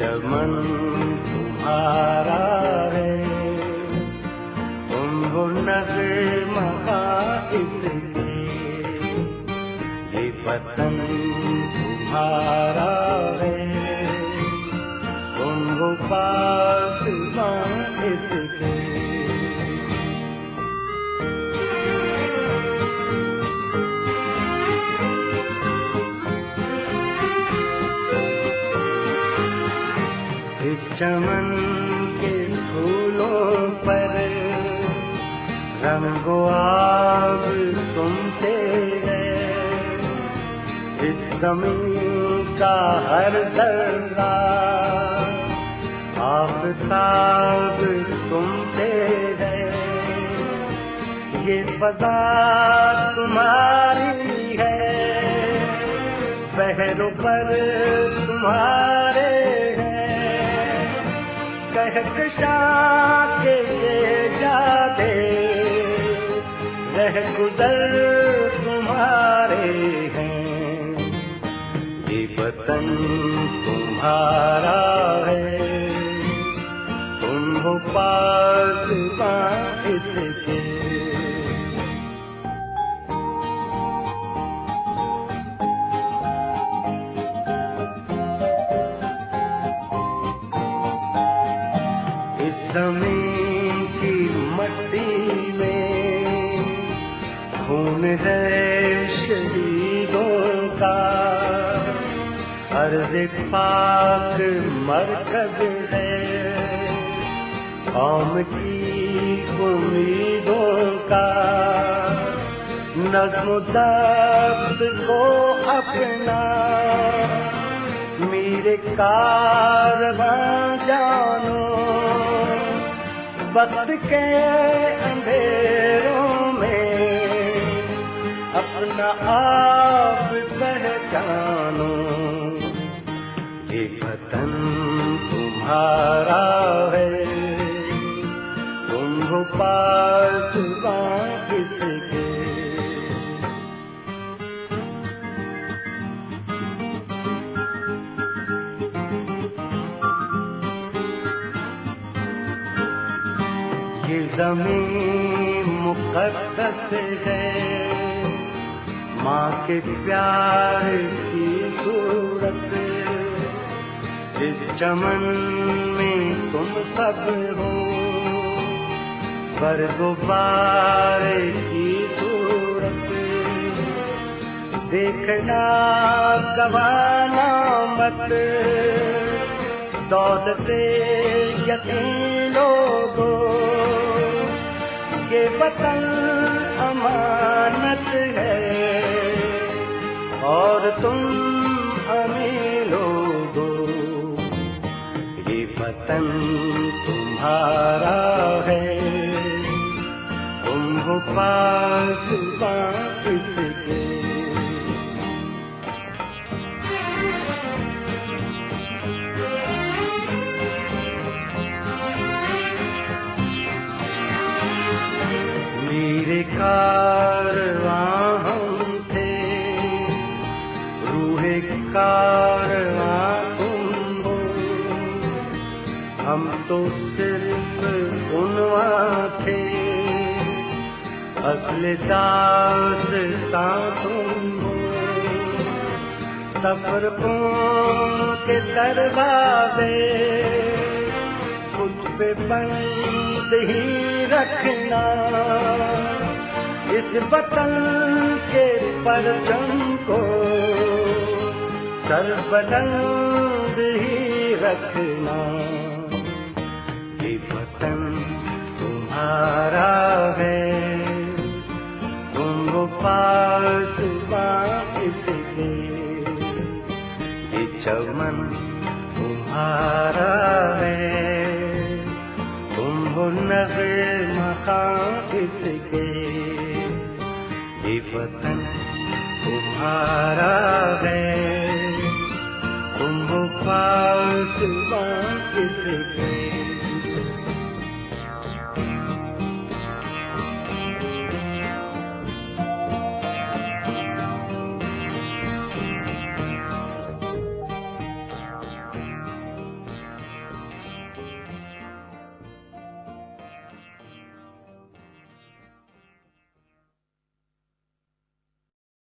चमन तुम्हारा है, तुम हो नग़्मा इसके, ये वतन तुम्हारा है, तुम हो पासबां इसके। इस चमन के फूलों पर रंगो आग तुम तेरे, इस ज़मीन का हर जर्रा आफ़ताब तुम तेरे, ये फ़ज़ा तुम्हारी है, पहरों पर तुम्हारे कहकशा के ये जादे रह गुज़र तुम्हारे हैं, ये वतन तुम्हारा है, तुम हो पासबां इसके। ज़मीन की मट्टी में खून है शहीदों का, अर्ज़ पाक मरकज़ है कौम की उम्मीदों का, नज़्म ज़ब्त को अपना मेरे कारवां जानो, वक्त के अंधेरों में अपना आप पहचानो, ये वतन तुम्हारा है, तुम हो पासबां इसके। ये ज़मीन मुक़द्दस है, माँ के प्यार की सूरत, इस चमन में तुम सब हो, बरगुबार की सूरत, देखना गवाना मत दौलते यकीन लोगों, ये वतन अमानत है और तुम हमें लोगों, ये वतन तुम्हारा है, तुम हो पासबां इसके। मेरे कारवां हम थे, रूहे कारवां तुम हो, हम तो सिर्फ उनवां थे, असले दास्तां तुम हो, तफ़रीक़ों के दरवाज़े खुद पे बंद ही रखना, इस वतन के परचम को सरबुलंद ही रखना, ये वतन तुम्हारा है, तुम हो पासबां इसके, ये चमन तुम्हारा है, तुम हो नग़्मा इसके, ये वतन तुम्हारा है, तुम हो पासबां इसके।